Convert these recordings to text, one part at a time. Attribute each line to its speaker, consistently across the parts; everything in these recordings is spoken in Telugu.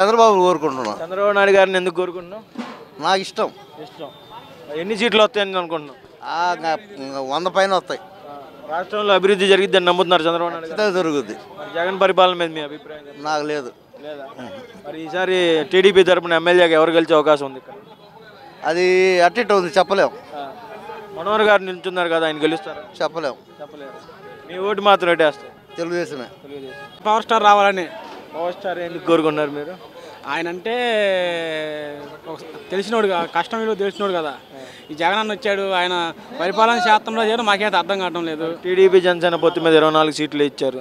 Speaker 1: చంద్రబాబు కోరుకుంటున్నాం.
Speaker 2: చంద్రబాబు నాయుడు గారిని ఎందుకు కోరుకుంటున్నాం?
Speaker 1: నాకు ఇష్టం.
Speaker 2: ఎన్ని సీట్లు వస్తాయని అనుకుంటున్నాం?
Speaker 1: 100 పైన వస్తాయి.
Speaker 2: రాష్ట్రంలో అభివృద్ధి జరిగిద్దని నమ్ముతున్నారు చంద్రబాబు నాయుడు గారు?
Speaker 1: జరుగుద్ది.
Speaker 2: జగన్ పరిపాలన మీద మీ అభిప్రాయం?
Speaker 1: నాకు లేదు.
Speaker 2: మరి ఈసారి టీడీపీ తరపున ఎమ్మెల్యేగా ఎవరు గెలిచే అవకాశం ఉంది ఇక్కడ?
Speaker 1: అది అట్టి ఉంది, చెప్పలేము.
Speaker 2: మనోహర్ గారు నిల్చున్నారు కదా, ఆయన గెలుస్తారు?
Speaker 1: చెప్పలేము.
Speaker 2: మీ ఓటు మాత్రం ఎట్టేస్తారు?
Speaker 1: తెలుగుదేశమే.
Speaker 3: పవర్ స్టార్ రావాలని.
Speaker 2: పవర్ స్టార్ ఎందుకు కోరుకున్నారు మీరు?
Speaker 3: ఆయన అంటే తెలిసినోడు, కష్టం విలువ తెలిసినోడు కదా. ఈ జగన్ అన్న వచ్చాడు, ఆయన పరిపాలన శాతంలో చేయడం మాకైతే అర్థం కావడం లేదు.
Speaker 2: టీడీపీ జనసేన పొత్తు మీద 24 సీట్లు ఇచ్చారు.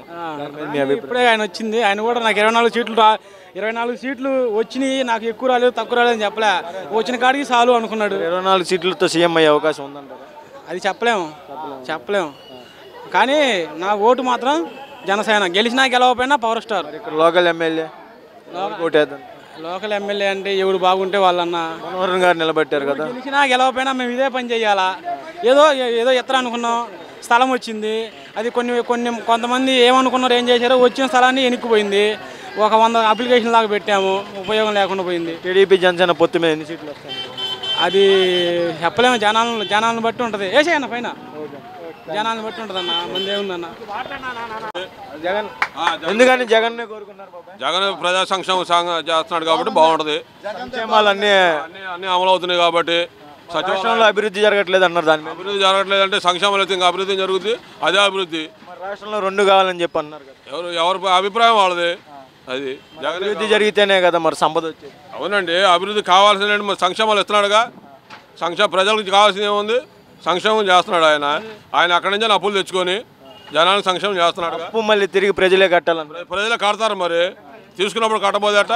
Speaker 3: ఇప్పుడే ఆయన వచ్చింది, ఆయన కూడా నాకు 24 సీట్లు వచ్చినాయి, నాకు ఎక్కువ రాలేదు తక్కువ రాలేదు అని చెప్పలే, వచ్చిన కాడికి చాలు అనుకున్నాడు.
Speaker 2: 24 సీట్లతో సీఎం అయ్యే అవకాశం ఉందంటారా?
Speaker 3: అది చెప్పలేము. కానీ నా ఓటు మాత్రం జనసేన. గెలిచినా గెలవకపోయినా పవర్ స్టార్.
Speaker 2: ఇక్కడ లోకల్ ఎమ్మెల్యే
Speaker 3: లోకల్ ఎమ్మెల్యే అంటే ఎవరు బాగుంటే వాళ్ళన్న.
Speaker 2: మనోహర్ గారు నిలబెట్టారు కదా.
Speaker 3: గెలిచినా గెలవకపోయినా మేము ఇదే పని చేయాలా? ఏదో ఎత్తర అనుకున్నాం, స్థలం వచ్చింది. అది కొంతమంది ఏమనుకున్నారు, ఏం చేశారో, వచ్చిన స్థలాన్ని ఎన్నిక్కుపోయింది. ఒక 100 అప్లికేషన్ లాగా పెట్టాము, ఉపయోగం లేకుండా పోయింది.
Speaker 2: టీడీపీ జనసేన పొత్తు మీద ఎన్ని సీట్లు వస్తాయి?
Speaker 3: అది చెప్పలేము, జనాలను బట్టి ఉంటుంది. వేసేయన్న పైన జనాలను బట్టి ఉంటుంది అన్న, మంది ఏముందన్న.
Speaker 2: జగన్ ఎందుకని జగన్ కోరుకున్నారు?
Speaker 4: జగన్ ప్రజా సంక్షేమం చేస్తున్నాడు కాబట్టి బాగుంటుంది.
Speaker 2: సంక్షేమాలన్నీ
Speaker 4: అన్ని అమలు అవుతున్నాయి కాబట్టి.
Speaker 2: రాష్ట్రంలో అభివృద్ధి జరగట్లేదు అన్నారు. దాని
Speaker 4: అభివృద్ధి జరగట్లేదు అంటే సంక్షేమాలు అయితే ఇంకా అభివృద్ధి జరుగుతుంది, అదే అభివృద్ధి.
Speaker 2: రాష్ట్రంలో 2 కావాలని చెప్పి అన్నారు కదా.
Speaker 4: ఎవరి అభిప్రాయం వాళ్ళది. అది జగన్
Speaker 2: అభివృద్ధి జరిగితేనే కదా మరి సంపద వచ్చేది.
Speaker 4: అవునండి, అభివృద్ధి కావాల్సిన మరి సంక్షేమాలు ఇస్తున్నాడుగా. ప్రజలకు కావాల్సింది ఏముంది? సంక్షేమం చేస్తున్నాడు ఆయన అక్కడి నుంచి అప్పులు తెచ్చుకొని జనానికి సంక్షేమం చేస్తున్నాడు.
Speaker 2: అప్పు మళ్ళీ తిరిగి ప్రజలే కట్టాలని.
Speaker 4: ప్రజలే కడతారు, మరి తీసుకున్నప్పుడు కట్టబోదేట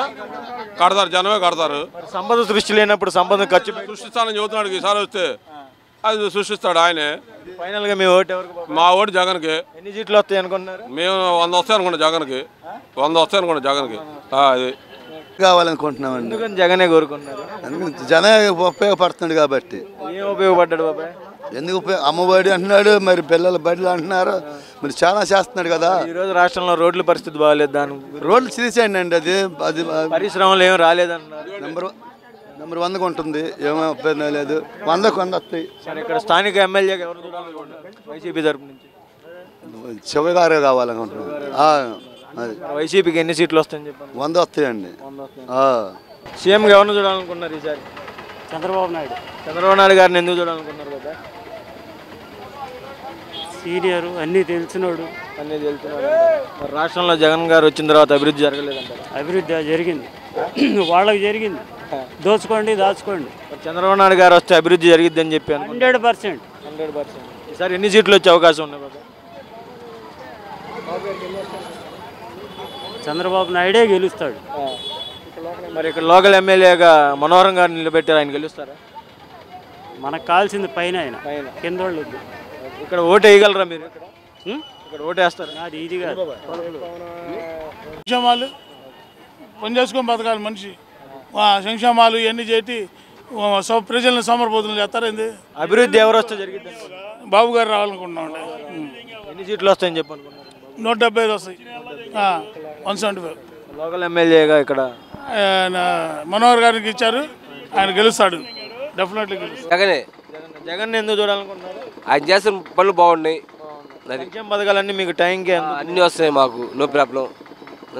Speaker 4: కడతారు, జనమే కడతారు.
Speaker 2: సంపద సృష్టి లేనప్పుడు సంపద ఖర్చు
Speaker 4: సృష్టిస్తానని చెబుతున్నాడు. ఈసారి వస్తే అది సృష్టిస్తాడు ఆయనే.
Speaker 2: ఫైనల్ గా మీ ఓటు ఎవరికి?
Speaker 4: మా ఓటు జగన్కి.
Speaker 2: ఎన్ని సీట్లు వస్తాయి అనుకుంటున్నారు?
Speaker 4: మేము 100 వస్తాయి అనుకుంటాం జగన్కి. 100 వస్తాయి అనుకుంటాం జగన్కి. అది
Speaker 1: కావాలనుకుంటున్నామండి.
Speaker 2: ఎందుకని జగనే కోరుకున్నారు?
Speaker 1: జన ఉపయోగపడుతున్నాడు కాబట్టి.
Speaker 2: ఏం ఉపయోగపడ్డాడు బాబాయ్?
Speaker 1: ఎందుకు అమ్మఒడి అంటున్నాడు, మరి పిల్లల బడిలు అంటున్నారు, మరి చాలా చేస్తున్నాడు కదా.
Speaker 2: ఈ రోజు రాష్ట్రంలో రోడ్ల పరిస్థితి బాగాలేదు, దాని
Speaker 1: రోడ్లు తీసేయండి అండి. అది
Speaker 2: పరిశ్రమలు ఏం రాలేదన్నారు.
Speaker 1: నెంబర్ 100కు ఉంటుంది, ఏమో ఉపయోగం లేదు. 100కు 100 వస్తాయి.
Speaker 2: సరే, ఇక్కడ స్థానిక ఎమ్మెల్యేగా ఎవరు చూడాలనుకుంటున్నారు వైసీపీ తరపు నుంచి?
Speaker 1: శివ గారే కావాలనుకుంటున్నాను.
Speaker 2: వైసీపీకి ఎన్ని సీట్లు వస్తాయని చెప్పండి?
Speaker 1: 100 వస్తాయండి.
Speaker 2: సీఎంగా ఎవరిని చూడాలనుకున్నారు ఈసారి?
Speaker 3: చంద్రబాబు
Speaker 2: నాయుడు గారిని ఎందుకు చూడాలనుకున్నారు కదా?
Speaker 3: సీనియర్, అన్నీ తెలిసినోడు.
Speaker 2: మరి రాష్ట్రంలో జగన్ గారు వచ్చిన తర్వాత అభివృద్ధి జరగలేదంటారు?
Speaker 3: అభివృద్ధి జరిగింది, వాళ్ళకి జరిగింది. దోచుకోండి దాచుకోండి.
Speaker 2: చంద్రబాబు నాయుడు గారు వస్తే అభివృద్ధి జరిగిద్ది అని చెప్పి
Speaker 3: 100%.
Speaker 2: ఈసారి ఎన్ని సీట్లు వచ్చే అవకాశం ఉన్నాయి బాబా?
Speaker 3: చంద్రబాబు నాయుడే గెలుస్తాడు.
Speaker 2: మరి ఇక్కడ లోకల్ ఎమ్మెల్యేగా మనోహర్ గారిని నిలబెట్టారు, ఆయన గెలుస్తారా?
Speaker 3: మనకు కావాల్సింది పైన, ఆయన కింద వాళ్ళు.
Speaker 2: ఇక్కడ ఓటు వేయగలరా మీరు? ఇక్కడ ఓటు వేస్తారు?
Speaker 3: అది ఇది కాదు.
Speaker 5: సంక్షేమాలు పని చేసుకొని బతకాలి మనిషి. సంక్షేమాలు ఇవన్నీ చేసి ప్రజలను సమర్పోతులు చేస్తారేంది?
Speaker 2: అభివృద్ధి ఎవరు వస్తే జరిగింది?
Speaker 5: బాబు గారు రావాలనుకుంటున్నాం.
Speaker 2: ఎన్ని సీట్లు వస్తాయని చెప్పనుకున్నారు?
Speaker 5: 175 వస్తాయి. 175.
Speaker 2: లోకల్ ఎమ్మెల్యేగా ఇక్కడ
Speaker 5: మనోహర్ గారికి ఇచ్చారు, ఆయన గెలుస్తాడు, డెఫినెట్లీ గెలుస్తాడు.
Speaker 2: జగన్ ఎందుకు చూడాలనుకుంటున్నారు?
Speaker 6: ఆయన చేసిన పనులు బాగున్నాయి.
Speaker 2: సంక్షేమ పథకాలన్నీ మీకు టైంకి
Speaker 6: అన్నీ వస్తాయి, మాకు నో ప్రాబ్లం.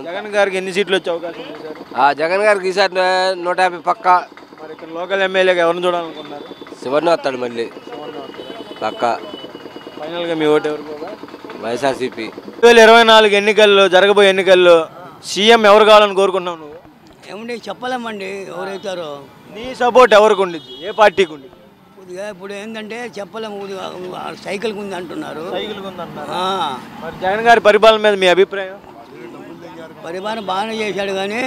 Speaker 2: జగన్ గారికి ఎన్ని సీట్లు వచ్చే అవకాశం ఉంది సార్?
Speaker 6: జగన్ గారికి ఈసారి 150 పక్క.
Speaker 2: మరి ఇక్కడ లోకల్ ఎమ్మెల్యేగా ఎవరిని చూడాలనుకుంటున్నారు?
Speaker 6: శివన్న వస్తాడు మళ్ళీ పక్క.
Speaker 2: ఫైనల్గా మీ ఓటు ఎవరు?
Speaker 6: వైఎస్ఆర్సీపీ.
Speaker 2: 2024 ఎన్నికల్లో, జరగబోయే ఎన్నికల్లో సీఎం ఎవరు కావాలని కోరుకున్నావు నువ్వు?
Speaker 7: ఏమండి చెప్పలేమండి ఎవరైతారో.
Speaker 2: నీ సపోర్ట్ ఎవరికి ఉండిద్ది, ఏ పార్టీకి ఉండిద్ది?
Speaker 7: కొద్దిగా ఇప్పుడు ఏంటంటే చెప్పలేము, సైకిల్కి ఉంది అంటున్నారు.
Speaker 2: మరి జగన్ గారి పరిపాలన మీద మీ అభిప్రాయం?
Speaker 7: పరిపాలన బాగానే చేశాడు, కానీ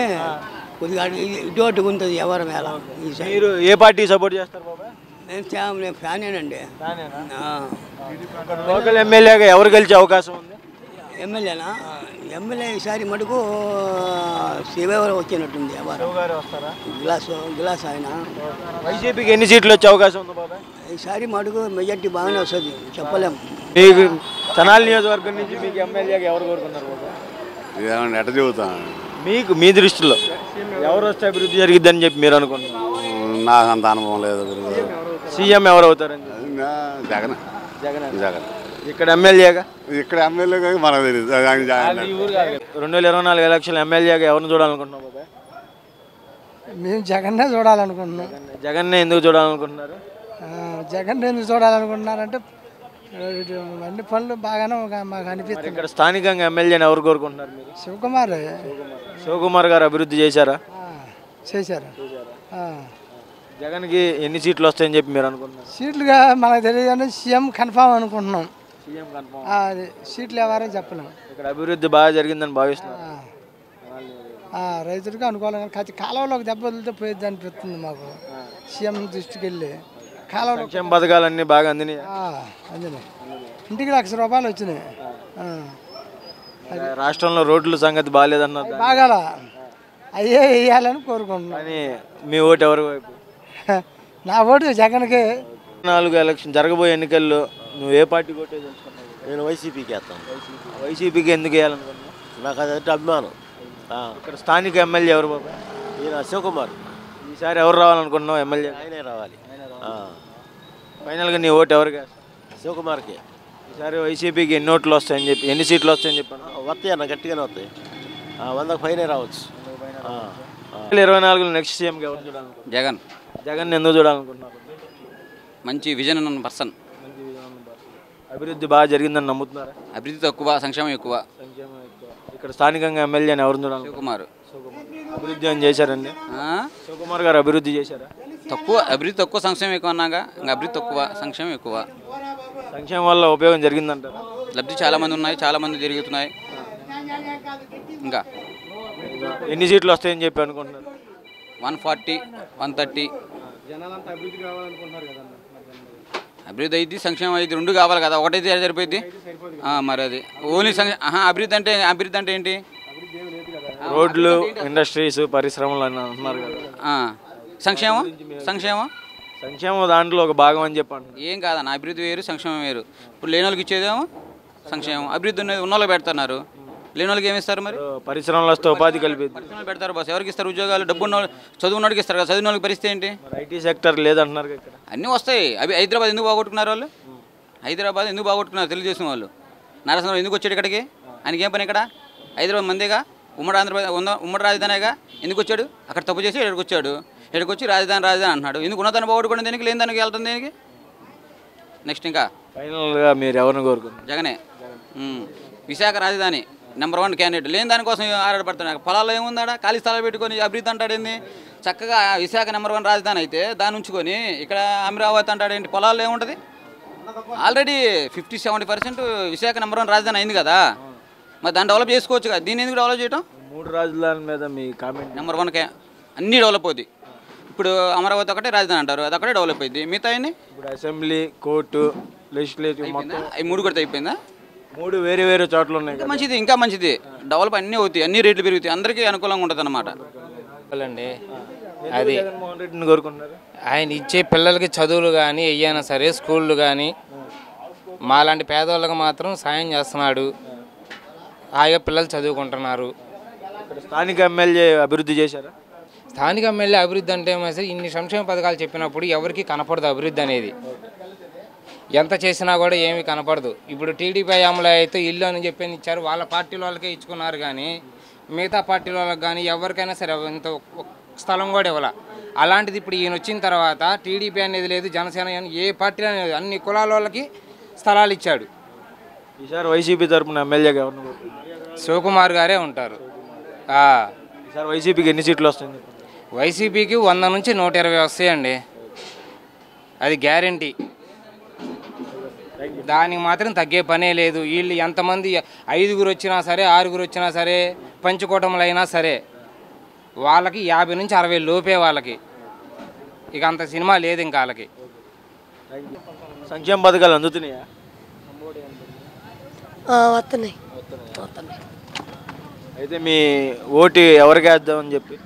Speaker 7: కొద్దిగా ఇటు ఉంటుంది ఎవరి మీద.
Speaker 2: మీరు ఏ పార్టీ సపోర్ట్ చేస్తారు బాబా?
Speaker 7: నేను ఫ్యానేనండి.
Speaker 2: లోకల్ ఎమ్మెల్యేగా ఎవరు గెలిచే అవకాశం ఉంది?
Speaker 7: ఎమ్మెల్యేనా? ఎమ్మెల్యే ఈసారి మటుకు శివగారు వచ్చినట్టుంది. గ్లాస్ ఆయన.
Speaker 2: వైసీపీకి ఎన్ని సీట్లు వచ్చే అవకాశం ఉంది బాబా?
Speaker 7: ఈసారి మటుకు మెజార్టీ బాగానే వస్తుంది, చెప్పలేము.
Speaker 2: మీకు తెనాలి నియోజకవర్గం నుంచి మీకు ఎమ్మెల్యేగా ఎవరు కోరుకున్నారు బాబా?
Speaker 1: ఎట్ట చెబుతాను
Speaker 2: మీకు మీ దృష్టిలో ఎవరు వస్తే అభివృద్ధి జరిగిద్దని చెప్పి మీరు అనుకుంటున్నారు?
Speaker 1: నాకు అంత అనుభవం లేదు.
Speaker 2: సీఎం ఎవరు అవుతారని?
Speaker 1: జగన్.
Speaker 2: జగన్.
Speaker 1: జగన్
Speaker 2: ఇక్కడ ఎమ్మెల్యేగా?
Speaker 1: ఇక్కడ ఎమ్మెల్యే మనకు తెలియదు.
Speaker 2: 2024 ఎలక్షన్ ఎమ్మెల్యేగా ఎవరిని చూడాలనుకుంటున్నావు బాబాయ్?
Speaker 8: మేము జగన్నే చూడాలనుకుంటున్నాం.
Speaker 2: జగన్నే ఎందుకు చూడాలనుకుంటున్నారు?
Speaker 8: జగన్ ఎందుకు చూడాలనుకుంటున్నారంటే అన్ని పనులు బాగానే మాకు అనిపిస్తుంది.
Speaker 2: ఇక్కడ స్థానికంగా ఎమ్మెల్యేని ఎవరు కోరుకుంటున్నారు మీరు?
Speaker 8: శివకుమార్.
Speaker 2: శివకుమార్ గారు అభివృద్ధి చేశారా?
Speaker 8: చేశారు.
Speaker 2: జగన్కి ఎన్ని సీట్లు వస్తాయని చెప్పి మీరు అనుకుంటున్నారు?
Speaker 8: సీట్లుగా మనకు తెలియదు కానీ సీఎం కన్ఫామ్ అనుకుంటున్నాం.
Speaker 2: CM confirm.
Speaker 8: అది సీట్లు ఎవరని చెప్పలేము.
Speaker 2: ఇక్కడ అభివృద్ధి బాగా జరిగిందని భావిస్తున్నారు.
Speaker 8: రైతులకు అనుకోవాలి కానీ ఖచ్చితంగా కాలువలోకి దెబ్బ వదిలితే పోయేది అనిపిస్తుంది మాకు. సీఎం దృష్టికి వెళ్ళి కాలువ
Speaker 2: సంక్షేమ పథకాలన్నీ బాగా అందినాయి.
Speaker 8: అందినాయి. ఇంటికి 1,00,000 రూపాయలు వచ్చినాయి.
Speaker 2: రాష్ట్రంలో రోడ్ల సంగతి బాగాలేదన్నారు.
Speaker 8: బాగాల అయ్యే వేయాలని కోరుకుంటున్నాను.
Speaker 2: కానీ మీ ఓటు ఎవరి వైపు?
Speaker 8: నా ఓటు జగన్కే.
Speaker 2: 4 ఎలక్షన్ జరగబోయే ఎన్నికల్లో నువ్వు ఏ పార్టీకి ఓటు వేయాలనుకున్నావు?
Speaker 9: నేను వైసీపీకి వేస్తాను.
Speaker 2: వైసీపీకి ఎందుకు వేయాలనుకున్నావు?
Speaker 9: నాకు అదంటే అభిమానం.
Speaker 2: ఇక్కడ స్థానిక ఎమ్మెల్యే ఎవరు బాబా?
Speaker 9: ఈయన శివకుమార్.
Speaker 2: ఈసారి ఎవరు రావాలనుకుంటున్నావు ఎమ్మెల్యే?
Speaker 9: ఆయనే రావాలి.
Speaker 2: ఫైనల్గా నీ ఓటు ఎవరికి?
Speaker 9: శివకుమార్కి.
Speaker 2: ఈసారి వైసీపీకి ఎన్ని ఓట్లు వస్తాయని చెప్పి, ఎన్ని సీట్లు వస్తాయని చెప్పాను?
Speaker 9: వస్తాయి అన్న, గట్టిగానే వస్తాయి. 100కు పైనే రావచ్చు.
Speaker 2: 2024 నెక్స్ట్ సీఎంకి ఎవరు చూడాలనుకుంటున్నారు?
Speaker 10: జగన్.
Speaker 2: జగన్ ఎందుకు చూడాలనుకుంటున్నారు?
Speaker 10: మంచి విజన్ ఉన్న పర్సన్.
Speaker 2: అభివృద్ధి బాగా జరిగిందని నమ్ముతున్నారా?
Speaker 10: అభివృద్ధి తక్కువ, సంక్షేమం ఎక్కువ.
Speaker 2: ఇక్కడ స్థానికంగా ఎమ్మెల్యేని ఎవరు చూడాలి?
Speaker 10: శివకుమార్.
Speaker 2: అభివృద్ధి అని చేశారండి. శివకుమార్ గారు అభివృద్ధి చేశారా?
Speaker 10: తక్కువ. అభివృద్ధి తక్కువ, సంక్షేమం ఎక్కువ అన్నాగా. ఇంకా అభివృద్ధి తక్కువ, సంక్షేమం ఎక్కువ.
Speaker 2: సంక్షేమం వల్ల ఉపయోగం జరిగిందంటారా?
Speaker 10: లబ్ధి చాలా మంది ఉన్నాయి, చాలా మంది జరుగుతున్నాయి. ఇంకా
Speaker 2: ఎన్ని సీట్లు వస్తాయని చెప్పి అనుకుంటున్నారు?
Speaker 10: 140, 130. అభివృద్ధి అయితే సంక్షేమం అయితే రెండు కావాలి కదా, ఒకటైతే సరిపోయింది. మరి అది ఓన్లీ అభివృద్ధి అంటే ఏంటి?
Speaker 2: రోడ్లు, ఇండస్ట్రీస్, పరిశ్రమలు అని అంటున్నారు కదా.
Speaker 10: సంక్షేమం
Speaker 2: సంక్షేమం దాంట్లో ఒక భాగం అని చెప్పండి.
Speaker 10: ఏం కాదన్న, అభివృద్ధి వేరు, సంక్షేమం వేరు. ఇప్పుడు లేని వాళ్ళకి ఇచ్చేదేమో సంక్షేమం. అభివృద్ధి ఉన్న వాళ్ళకి పెడుతున్నారు, లేని వాళ్ళకి ఏమి ఇస్తారు? మరి
Speaker 2: పరిశ్రమలు వస్తే ఉపాధి కలిపి
Speaker 10: పరిశ్రమలు పెడతారు. బస్ ఎవరికి ఇస్తారు? ఉద్యోగాలు డబ్బు ఉన్న చదువున్నోడికి ఇస్తారు కదా. చదివిన వాళ్ళకి పరిస్థితి ఏంటి?
Speaker 2: ఐటీ సెక్టర్ లేదంటున్నారు ఇక్కడ.
Speaker 10: అన్నీ వస్తాయి. అవి హైదరాబాద్ ఎందుకు బాగొట్టుకున్నారు వాళ్ళు? హైదరాబాద్ ఎందుకు బాగొట్టుకున్నారు తెలుగుదేశం వాళ్ళు? నరసింహరావు ఎందుకు వచ్చాడు ఇక్కడికి? ఆయనకి ఏం పని ఇక్కడ? హైదరాబాద్ మందేగా, ఉమ్మడి ఆంధ్రప్రదేశ్ ఉమ్మడి రాజధానిగా. ఎందుకు వచ్చాడు? అక్కడ తప్పు చేసి ఇక్కడికి వచ్చాడు. ఇక్కడికి వచ్చి రాజధాని అంటున్నాడు. ఎందుకు ఉన్నదాన్ని బాగొట్టుకోవడం దేనికి, లేని దానికి వెళ్తుంది దేనికి? నెక్స్ట్ ఇంకా
Speaker 2: ఫైనల్గా మీరు ఎవరిని కోరుకుంటారు?
Speaker 10: జగనే. విశాఖ రాజధాని నెంబర్ 1 క్యాండిడేట్. లేని దానికోసం ఆరాటపడుతున్నాడు. పొలాల్లో ఏముందాడా? ఖాళీ స్థలాలు పెట్టుకొని అభివృద్ధి అంటాడేంది? చక్కగా విశాఖ నెంబర్ 1 రాజధాని అయితే దాన్ని ఉంచుకొని ఇక్కడ అమరావతి అంటాడేంటి? పొలాల్లో ఏముంటుంది? ఆల్రెడీ 50-70% విశాఖ నెంబర్ 1 రాజధాని అయింది కదా. మరి దాన్ని డెవలప్ చేసుకోవచ్చు కదా. దీన్ని ఎందుకు డెవలప్ చేయటం?
Speaker 2: 3 రాజధానుల మీద మీ కామెంట్.
Speaker 10: నెంబర్ 1కే అన్నీ డెవలప్ అవుతాయి. ఇప్పుడు అమరావతి ఒకటే రాజధాని అంటారు, అది ఒకటే డెవలప్ అయింది. మిగతా అన్ని
Speaker 2: ఇప్పుడు అసెంబ్లీ, కోర్టు, లెజిస్లేటివ్ మొత్తం
Speaker 10: అవి 3 కూడా అయిపోయిందా?
Speaker 2: 3 వేరే వేరే చోట్ల ఉన్నాయి.
Speaker 10: ఇంకా మంచిది డెవలప్ అన్నీ అవుతాయి, అన్ని రేట్లు పెరుగుతాయి, అందరికీ అనుకూలంగా ఉంటుంది అన్నమాట.
Speaker 11: అది
Speaker 2: జగన్మోహన్ రెడ్డిని కోరుకుంటున్నారు.
Speaker 11: ఆయన ఇచ్చే పిల్లలకి చదువులు కానీ ఏమైనా సరే, స్కూళ్ళు కానీ మాలాంటి పేదవాళ్ళకి మాత్రం సాయం చేస్తున్నాడు. హాయిగా పిల్లలు చదువుకుంటున్నారు.
Speaker 2: స్థానిక ఎమ్మెల్యే అభివృద్ధి చేశారా?
Speaker 11: స్థానిక ఎమ్మెల్యే అభివృద్ధి అంటే సరే ఇన్ని సంక్షేమ పథకాలు చెప్పినప్పుడు ఎవరికి కనపడదు అభివృద్ధి అనేది. ఎంత చేసినా కూడా ఏమీ కనపడదు. ఇప్పుడు టీడీపీ హయాంలో అయితే ఇల్లు అని చెప్పి ఇచ్చారు, వాళ్ళ పార్టీల వాళ్ళకే ఇచ్చుకున్నారు. కానీ మిగతా పార్టీల వాళ్ళకి కానీ ఎవరికైనా సరే ఇంత స్థలం కూడా ఇవ్వాల. అలాంటిది ఇప్పుడు ఈయన వచ్చిన తర్వాత టీడీపీ అనేది లేదు, జనసేన ఏ పార్టీ అనేది అన్ని కులాల వాళ్ళకి స్థలాలు ఇచ్చాడు.
Speaker 2: ఈసారి వైసీపీ తరఫున ఎమ్మెల్యేగా ఎవరిని?
Speaker 11: శివకుమార్ గారే ఉంటారు.
Speaker 2: ఈసారి వైసీపీకి ఎన్ని సీట్లు వస్తుంది?
Speaker 11: వైసీపీకి 100 నుంచి 120 వస్తాయండి, అది గ్యారంటీ. దానికి మాత్రం తగ్గే పనే లేదు. వీళ్ళు ఎంతమంది 5గురు వచ్చినా సరే, 6గురు వచ్చినా సరే, పంచుకోవటంలో అయినా సరే వాళ్ళకి 50 నుంచి 60 లోపే వాళ్ళకి. ఇక అంత సినిమా లేదు ఇంకా వాళ్ళకి.
Speaker 2: సంక్షేమ పథకాలు అందుతున్నాయా?
Speaker 12: వస్తున్నాయి.
Speaker 2: అయితే మీ ఓటు ఎవరికి వేద్దామని చెప్పి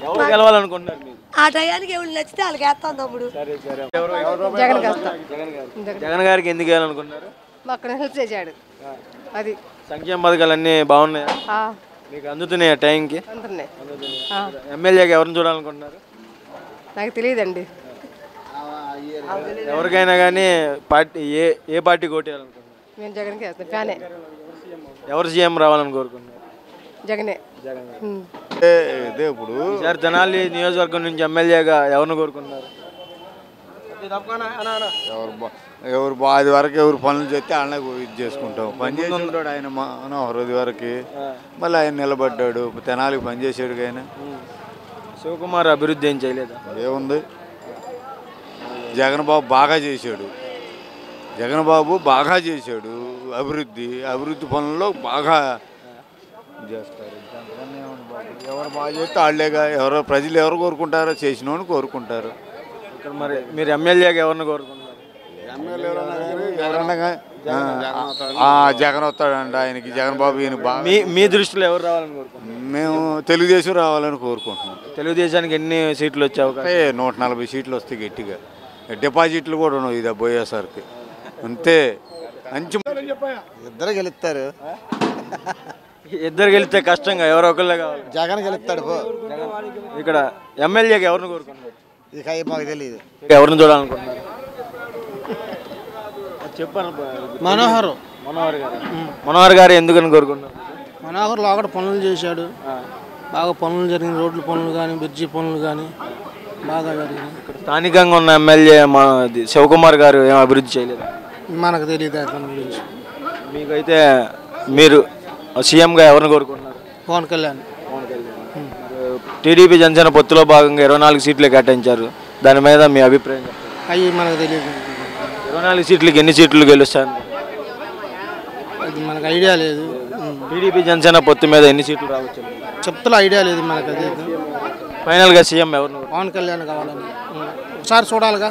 Speaker 2: ఎవరు గెలవాలనుకుంటున్నారు మీరు?
Speaker 12: ఆ టయానికి ఎవరు నచ్చితే వాళ్ళకి వేస్తాం తమ్ముడు.
Speaker 2: సరే సరే.
Speaker 12: జగన్
Speaker 2: గారికి ఎందుకు వేయాలనుకుంటున్నారు?
Speaker 12: అక్కడ హెల్ప్ చేశాడు. అది
Speaker 2: సంక్షేమ పథకాలు అన్నీ బాగున్నాయా? మీకు అందుతున్నాయి టైంకి?
Speaker 13: అందుతున్నాయి.
Speaker 2: ఎమ్మెల్యేగా ఎవరిని చూడాలనుకుంటున్నారు?
Speaker 13: నాకు తెలియదండి.
Speaker 2: ఎవరికైనా కానీ పార్టీ ఏ పార్టీకి ఓటేయాలనుకుంటున్నారు?
Speaker 13: మేము జగన్కి వేస్తాం. ఫ్యానే.
Speaker 2: ఎవరు సీఎం రావాలని కోరుకుంటున్నారు?
Speaker 13: జగనే.
Speaker 1: ఇదే ఇప్పుడు
Speaker 2: ఈసారి తెనాలి నియోజకవర్గం నుంచి ఎమ్మెల్యేగా ఎవరిని కోరుకుంటున్నారు?
Speaker 1: ఎవరు అది వరకు ఎవరు పనులు చేస్తే ఆయన ఇది చేసుకుంటాం. పని చేసి ఆయన మనోహర్ అది వరకు మళ్ళీ ఆయన నిలబడ్డాడు, తెనాలికి పనిచేసాడు. ఆయన
Speaker 2: శివకుమార్ అభివృద్ధి ఏం చేయలేదు.
Speaker 1: ఏముంది, జగన్ బాబు బాగా చేశాడు. జగన్ బాబు బాగా చేశాడు అభివృద్ధి పనుల్లో బాగా చేస్తారు. ఎవరు బాగా చేస్తే వాళ్ళేగా, ఎవరో ప్రజలు ఎవరు కోరుకుంటారో చేసినోని కోరుకుంటారు.
Speaker 2: ఇక్కడ మరి మీరు ఎమ్మెల్యేగా ఎవరిని కోరుకుంటున్నారు?
Speaker 1: జగన్ వస్తాడంట. ఆయనకి జగన్ బాబు ఈయన బాగా.
Speaker 2: మీ దృష్టిలో ఎవరు రావాలని కోరుకుంటున్నారు?
Speaker 1: మేము తెలుగుదేశం రావాలని కోరుకుంటున్నాం.
Speaker 2: తెలుగుదేశానికి ఎన్ని సీట్లు వచ్చే అవకాశం?
Speaker 1: 140 సీట్లు వస్తాయి గట్టిగా. డిపాజిట్లు కూడా ఉండవు ఇది పోయేసరికి. అంతే. మంచి
Speaker 14: ఇద్దరు గెలుస్తారు.
Speaker 2: ఇద్దరు గెలిస్తే కష్టంగా ఎవరో ఒకళ్ళే కావాలి.
Speaker 14: జగన్ గెలుస్తాడు.
Speaker 2: ఇక్కడ ఎమ్మెల్యేగా ఎవరిని కోరుకుంటున్నారు?
Speaker 14: ఇక మాకు తెలియదు.
Speaker 2: ఎవరిని చూడాలనుకుంటున్నారు? చెప్పాను. మనోహర్ గారు ఎందుకని కోరుకుంటున్నారు?
Speaker 8: మనోహర్ లోకడ పనులు చేశాడు. బాగా పనులు జరిగిన, రోడ్ల పనులు కానీ, బ్రిడ్జి పనులు కానీ బాగా జరిగినాయి.
Speaker 2: స్థానికంగా ఉన్న ఎమ్మెల్యే శివకుమార్ గారు ఏం అభివృద్ధి చేయలేదు.
Speaker 8: మనకు తెలియదు అతని గురించి.
Speaker 2: మీకైతే మీరు సీఎంగా ఎవరిని కోరుకుంటున్నారు?
Speaker 8: పవన్ కళ్యాణ్.
Speaker 2: టీడీపీ జనసేన పొత్తులో భాగంగా 24 సీట్లు కేటాయించారు. దాని మీద మీ అభిప్రాయం?
Speaker 8: అవి మనకు తెలియదు.
Speaker 2: 24 సీట్లకి ఎన్ని సీట్లు గెలుస్తాను?
Speaker 8: అది మనకు ఐడియా లేదు.
Speaker 2: టీడీపీ జనసేన పొత్తు మీద ఎన్ని సీట్లు రావచ్చు?
Speaker 8: చెప్తున్నా ఐడియా లేదు మనకు. అది
Speaker 2: ఫైనల్గా సీఎం ఎవరు?
Speaker 8: పవన్ కళ్యాణ్ కావాలని ఒకసారి చూడాలిగా.